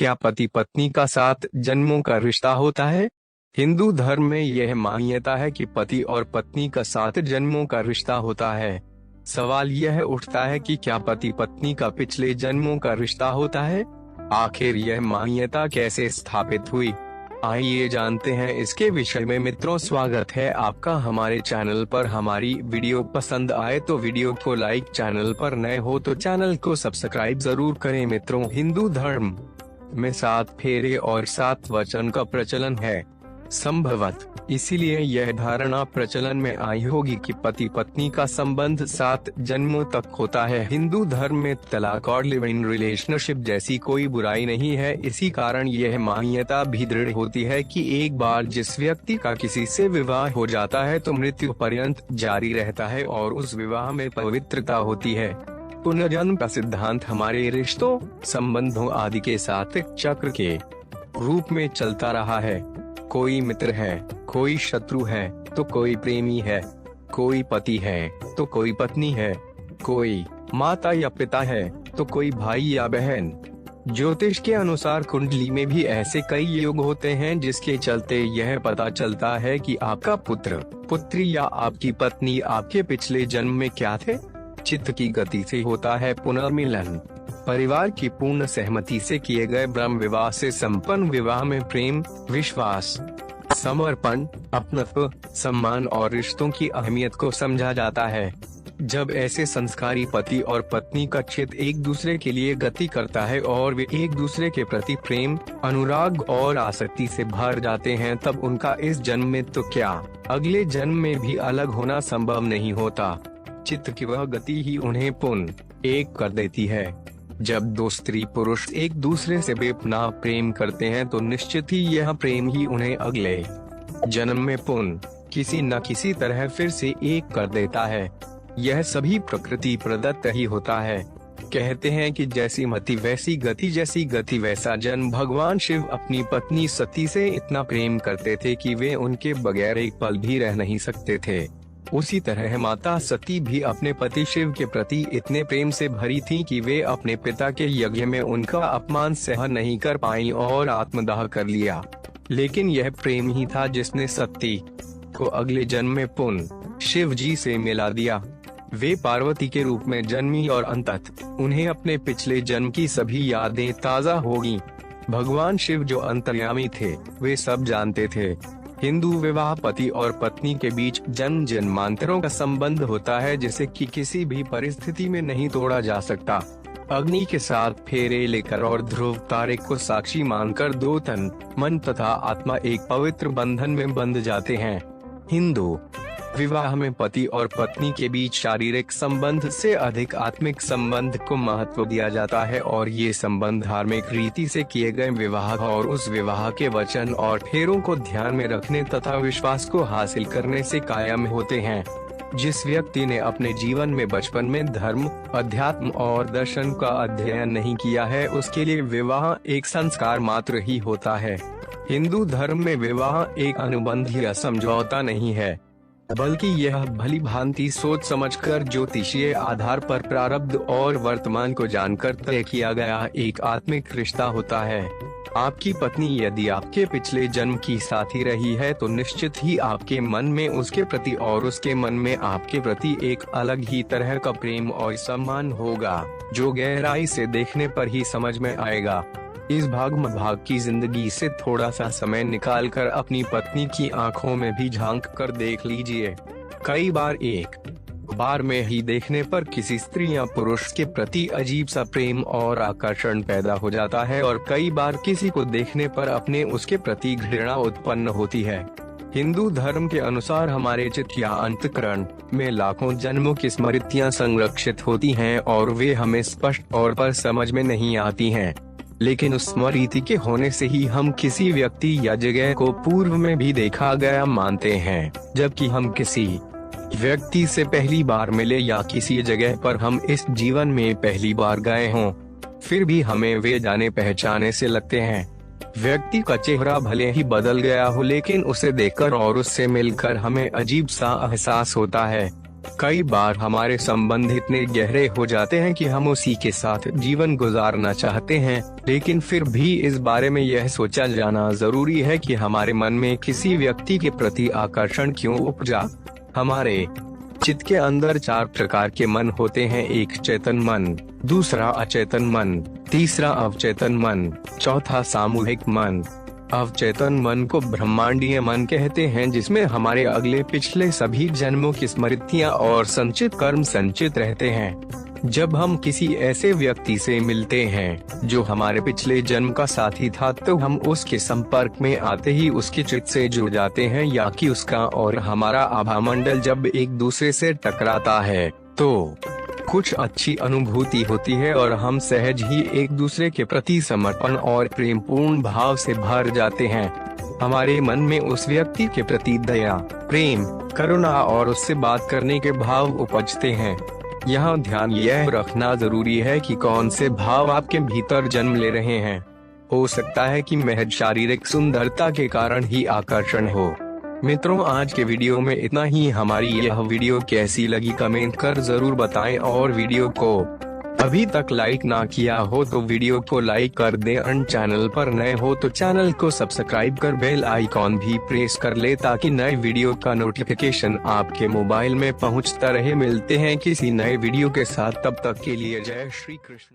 क्या पति पत्नी का 7 जन्मों का रिश्ता होता है? हिंदू धर्म में यह मान्यता है कि पति और पत्नी का 7 जन्मों का रिश्ता होता है। सवाल यह उठता है कि क्या पति पत्नी का पिछले जन्मों का रिश्ता होता है? आखिर यह मान्यता कैसे स्थापित हुई? आइए जानते हैं इसके विषय में। मित्रों, स्वागत है आपका हमारे चैनल पर। हमारी वीडियो पसंद आए तो वीडियो को लाइक, चैनल पर नए हो तो चैनल को सब्सक्राइब जरूर करें। मित्रों, हिंदू धर्म में 7 फेरे और 7 वचन का प्रचलन है। संभवत इसीलिए यह धारणा प्रचलन में आई होगी कि पति पत्नी का संबंध 7 जन्मों तक होता है। हिंदू धर्म में तलाक और लिव इन रिलेशनशिप जैसी कोई बुराई नहीं है। इसी कारण यह मान्यता भी दृढ़ होती है कि एक बार जिस व्यक्ति का किसी से विवाह हो जाता है तो मृत्यु पर्यंत जारी रहता है और उस विवाह में पवित्रता होती है। पुनर्जन्म का सिद्धांत हमारे रिश्तों, संबंधों आदि के साथ चक्र के रूप में चलता रहा है। कोई मित्र है, कोई शत्रु है तो कोई प्रेमी है, कोई पति है तो कोई पत्नी है, कोई माता या पिता है तो कोई भाई या बहन। ज्योतिष के अनुसार कुंडली में भी ऐसे कई योग होते हैं जिसके चलते यह पता चलता है कि आपका पुत्र, पुत्री या आपकी पत्नी आपके पिछले जन्म में क्या थे। चित्त की गति से होता है पुनर्मिलन। परिवार की पूर्ण सहमति से किए गए ब्रह्म विवाह से संपन्न विवाह में प्रेम, विश्वास, समर्पण, अपनत्व, सम्मान और रिश्तों की अहमियत को समझा जाता है। जब ऐसे संस्कारी पति और पत्नी का चित्त एक दूसरे के लिए गति करता है और वे एक दूसरे के प्रति प्रेम, अनुराग और आसक्ति से भर जाते हैं, तब उनका इस जन्म में तो क्या, अगले जन्म में भी अलग होना संभव नहीं होता। चित्त की वह गति ही उन्हें पुनः एक कर देती है। जब 2 स्त्री पुरुष एक दूसरे से बेपनाह प्रेम करते हैं तो निश्चित ही यह प्रेम ही उन्हें अगले जन्म में पुनः किसी न किसी तरह फिर से एक कर देता है। यह सभी प्रकृति प्रदत्त ही होता है। कहते हैं कि जैसी मति वैसी गति, जैसी गति वैसा जन्म। भगवान शिव अपनी पत्नी सती से इतना प्रेम करते थे कि वे उनके बगैर एक पल भी रह नहीं सकते थे। उसी तरह माता सती भी अपने पति शिव के प्रति इतने प्रेम से भरी थीं कि वे अपने पिता के यज्ञ में उनका अपमान सहन नहीं कर पाईं और आत्मदाह कर लिया। लेकिन यह प्रेम ही था जिसने सती को अगले जन्म में पुनः शिव जी से मिला दिया। वे पार्वती के रूप में जन्मी और अंततः उन्हें अपने पिछले जन्म की सभी यादें ताजा होगी। भगवान शिव जो अंतर्यामी थे, वे सब जानते थे। हिंदू विवाह पति और पत्नी के बीच जन्म जन्मांतरों का संबंध होता है जिसे कि किसी भी परिस्थिति में नहीं तोड़ा जा सकता। अग्नि के 7 फेरे लेकर और ध्रुव तारे को साक्षी मानकर 2 तन, मन तथा आत्मा एक पवित्र बंधन में बंध जाते हैं। हिंदू विवाह में पति और पत्नी के बीच शारीरिक संबंध से अधिक आत्मिक संबंध को महत्व दिया जाता है और ये संबंध धार्मिक रीति से किए गए विवाह और उस विवाह के वचन और फेरों को ध्यान में रखने तथा विश्वास को हासिल करने से कायम होते हैं। जिस व्यक्ति ने अपने जीवन में बचपन में धर्म, अध्यात्म और दर्शन का अध्ययन नहीं किया है, उसके लिए विवाह एक संस्कार मात्र ही होता है। हिंदू धर्म में विवाह एक अनुबंध या समझौता नहीं है, बल्कि यह भली भांति सोच समझकर ज्योतिषीय आधार पर प्रारब्ध और वर्तमान को जानकर तय किया गया एक आत्मिक रिश्ता होता है। आपकी पत्नी यदि आपके पिछले जन्म की साथी रही है तो निश्चित ही आपके मन में उसके प्रति और उसके मन में आपके प्रति एक अलग ही तरह का प्रेम और सम्मान होगा, जो गहराई से देखने पर ही समझ में आएगा। इस भाग की जिंदगी से थोड़ा सा समय निकालकर अपनी पत्नी की आंखों में भी झांक कर देख लीजिए। कई बार एक बार में ही देखने पर किसी स्त्री या पुरुष के प्रति अजीब सा प्रेम और आकर्षण पैदा हो जाता है और कई बार किसी को देखने पर अपने उसके प्रति घृणा उत्पन्न होती है। हिंदू धर्म के अनुसार हमारे चित्त या अंतःकरण में लाखों जन्मों की स्मृतियां संरक्षित होती हैं और वे हमें स्पष्ट तौर पर समझ में नहीं आती हैं। लेकिन उस स्मृति के होने से ही हम किसी व्यक्ति या जगह को पूर्व में भी देखा गया मानते हैं, जबकि हम किसी व्यक्ति से पहली बार मिले या किसी जगह पर हम इस जीवन में पहली बार गए हों, फिर भी हमें वे जाने पहचाने से लगते हैं। व्यक्ति का चेहरा भले ही बदल गया हो, लेकिन उसे देखकर और उससे मिलकर हमें अजीब सा एहसास होता है। कई बार हमारे संबंध इतने गहरे हो जाते हैं कि हम उसी के साथ जीवन गुजारना चाहते हैं, लेकिन फिर भी इस बारे में यह सोचा जाना जरूरी है कि हमारे मन में किसी व्यक्ति के प्रति आकर्षण क्यों उपजा। हमारे चित्त के अंदर 4 प्रकार के मन होते हैं। एक चेतन मन, दूसरा अचेतन मन, तीसरा अवचेतन मन, चौथा सामूहिक मन। अवचेतन मन को ब्रह्मांडीय मन कहते हैं, जिसमें हमारे अगले पिछले सभी जन्मों की स्मृतियां और संचित कर्म संचित रहते हैं। जब हम किसी ऐसे व्यक्ति से मिलते हैं जो हमारे पिछले जन्म का साथी था, तो हम उसके संपर्क में आते ही उसके चित्त से जुड़ जाते हैं, या कि उसका और हमारा आभा मंडल जब एक दूसरे से टकराता है तो कुछ अच्छी अनुभूति होती है और हम सहज ही एक दूसरे के प्रति समर्पण और प्रेम पूर्ण भाव से भर जाते हैं। हमारे मन में उस व्यक्ति के प्रति दया, प्रेम, करुणा और उससे बात करने के भाव उपजते हैं। यहाँ ध्यान यह रखना जरूरी है कि कौन से भाव आपके भीतर जन्म ले रहे हैं। हो सकता है कि महज शारीरिक सुंदरता के कारण ही आकर्षण हो। मित्रों, आज के वीडियो में इतना ही। हमारी यह वीडियो कैसी लगी कमेंट कर जरूर बताएं, और वीडियो को अभी तक लाइक ना किया हो तो वीडियो को लाइक कर दें। और चैनल पर नए हो तो चैनल को सब्सक्राइब कर बेल आइकॉन भी प्रेस कर ले, ताकि नए वीडियो का नोटिफिकेशन आपके मोबाइल में पहुंचता रहे। मिलते हैं किसी नए वीडियो के साथ, तब तक के लिए जय श्री कृष्ण।